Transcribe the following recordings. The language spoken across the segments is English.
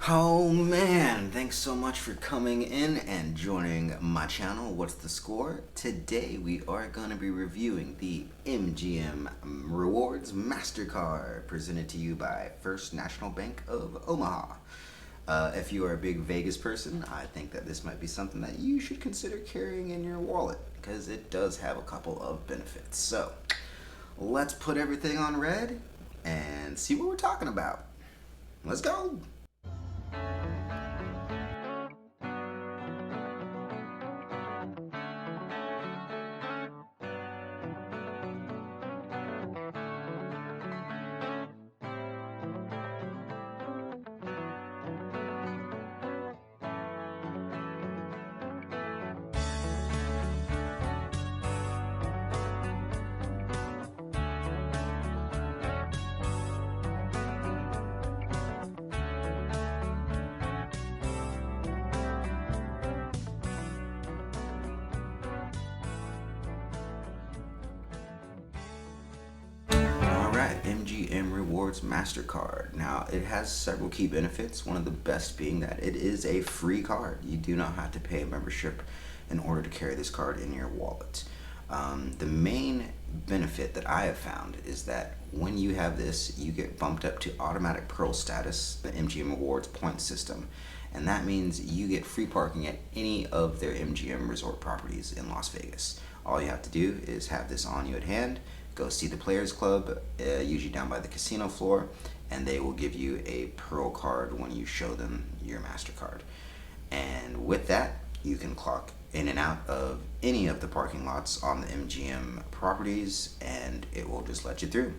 Oh man, thanks so much for coming in and joining my channel. What's the score? Today we are going to be reviewing the MGM Rewards Master Card presented to you by First National Bank of Omaha. If you are a big Vegas person, I think that this might be something that you should consider carrying in your wallet because it does have a couple of benefits. So let's put everything on red and see what we're talking about. Let's go! Alright, MGM Rewards Master Card. Now, it has several key benefits, one of the best being that it is a free card. You do not have to pay a membership in order to carry this card in your wallet. The main benefit that I have found is that when you have this, you get bumped up to automatic Pearl status, the MGM Rewards point system. And that means you get free parking at any of their MGM resort properties in Las Vegas. All you have to do is have this on you at hand, go see the Players Club, usually down by the casino floor, and they will give you a Pearl card when you show them your MasterCard. And with that, you can clock in and out of any of the parking lots on the MGM properties, and it will just let you through.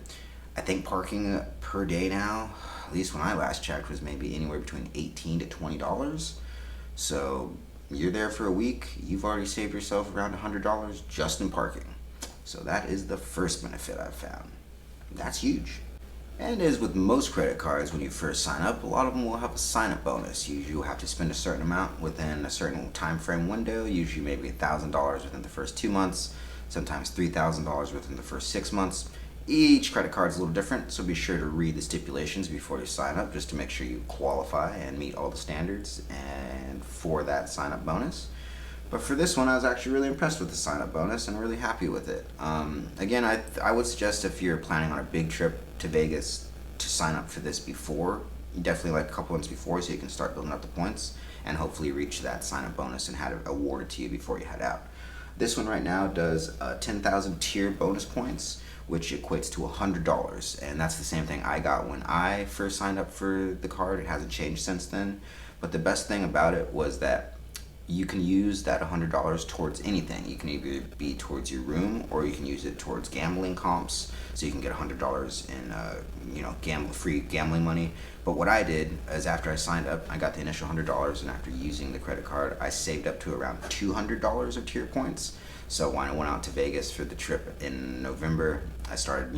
I think parking per day now, at least when I last checked, was maybe anywhere between $18 to $20. So you're there for a week, you've already saved yourself around $100 just in parking. So that is the first benefit I've found. That's huge. And as with most credit cards, when you first sign up, a lot of them will have a sign-up bonus. Usually you'll have to spend a certain amount within a certain time frame window, usually maybe $1,000 within the first 2 months, sometimes $3,000 within the first 6 months. Each credit card is a little different, so be sure to read the stipulations before you sign up just to make sure you qualify and meet all the standards and for that sign-up bonus. But for this one, I was actually really impressed with the sign-up bonus and really happy with it. Again, I would suggest if you're planning on a big trip to Vegas to sign up for this before, definitely like a couple months before, so you can start building up the points and hopefully reach that sign-up bonus and have it awarded to you before you head out. This one right now does 10,000 tier bonus points, which equates to $100, and that's the same thing I got when I first signed up for the card. It hasn't changed since then, but the best thing about it was that you can use that $100 towards anything. You can either be towards your room, or you can use it towards gambling comps. So you can get $100 in free gambling money. But what I did is after I signed up, I got the initial $100, and after using the credit card, I saved up to around $200 of tier points. So when I went out to Vegas for the trip in November, I started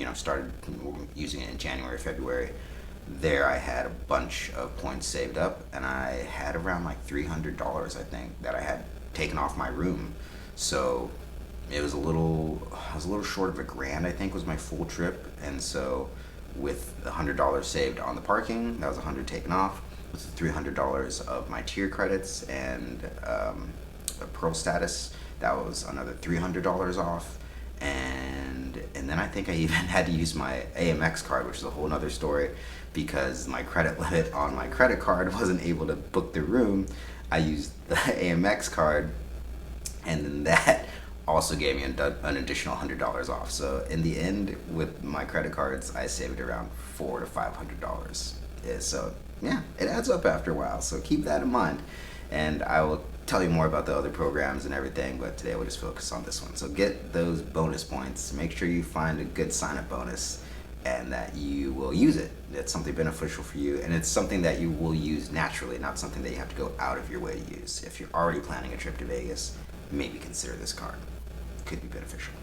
using it in January, February. There I had a bunch of points saved up, and I had around like $300, I think, that I had taken off my room. So it was I was a little short of $1,000, I think, was my full trip. And so with the $100 saved on the parking, that was $100 taken off, with the $300 of my tier credits and a Pearl status, that was another $300 off. And then I think I even had to use my Amex card, which is a whole nother story, because my credit limit on my credit card wasn't able to book the room. I used the Amex card, and then that also gave me an additional $100 off. So in the end, with my credit cards, I saved around $400 to $500. Yeah, so yeah, it adds up after a while. So keep that in mind, and I will tell you more about the other programs and everything, but today we'll just focus on this one. So get those bonus points, make sure you find a good sign-up bonus and that you will use it. It's something beneficial for you, and it's something that you will use naturally, not something that you have to go out of your way to use. If you're already planning a trip to Vegas, maybe consider this card. It could be beneficial.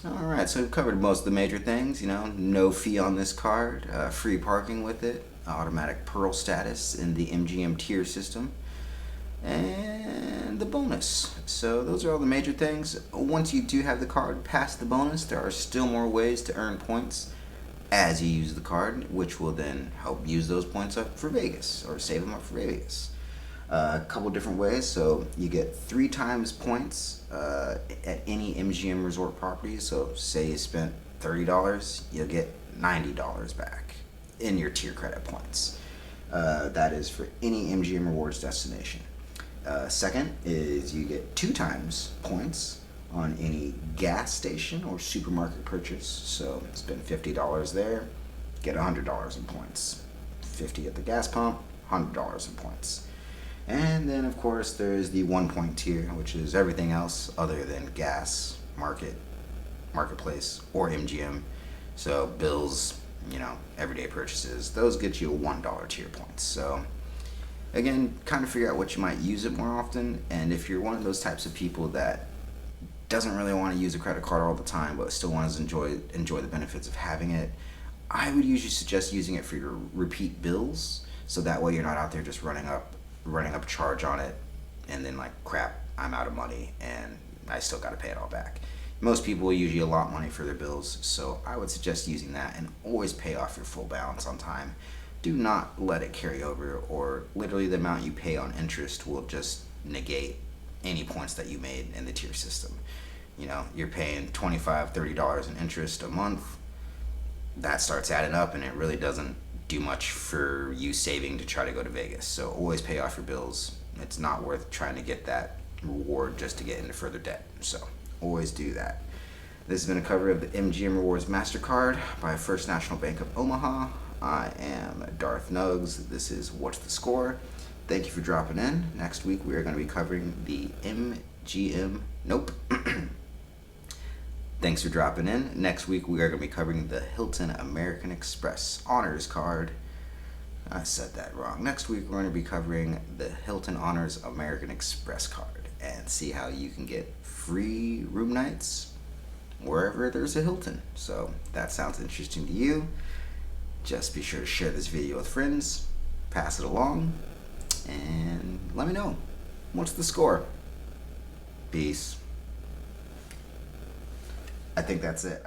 Alright, so we've covered most of the major things. No fee on this card, free parking with it, automatic Pearl status in the MGM tier system, and the bonus. So those are all the major things. Once you do have the card past the bonus, there are still more ways to earn points as you use the card, which will then help use those points up for Vegas or save them up for Vegas. A couple different ways. So you get 3 times points at any MGM resort property. So say you spent $30, you'll get $90 back in your tier credit points. That is for any MGM Rewards destination. Second is you get 2 times points on any gas station or supermarket purchase. So spend $50 there, get $100 in points. 50 at the gas pump, $100 in points. And then of course there's the 1 point tier, which is everything else other than gas, marketplace, or MGM. So bills, everyday purchases, those get you a $1 tier points. So again, kind of figure out what you might use it more often. And if you're one of those types of people that doesn't really want to use a credit card all the time but still wants to enjoy the benefits of having it, I would usually suggest using it for your repeat bills, so that way you're not out there just running up a charge on it and then like, crap, I'm out of money and I still got to pay it all back. Most people usually allot money for their bills, so I would suggest using that, and always pay off your full balance on time. Do not let it carry over, or literally the amount you pay on interest will just negate any points that you made in the tier system. You're paying $25, $30 in interest a month. That starts adding up, and it really doesn't do much for you saving to try to go to Vegas. So always pay off your bills. It's not worth trying to get that reward just to get into further debt. So always do that. This has been a cover of the MGM Rewards Master Card by First National Bank of Omaha. I am Darth Nugs. This is What's the Score? Thank you for dropping in. Next week we are going to be covering the MGM... Nope. Thanks for dropping in. Next week we are going to be covering the Hilton American Express Honors Card. I said that wrong. Next week we're going to be covering the Hilton Honors American Express Card and see how you can get free room nights wherever there's a Hilton. So if that sounds interesting to you, just be sure to share this video with friends, pass it along, and let me know. What's the score? Peace. I think that's it.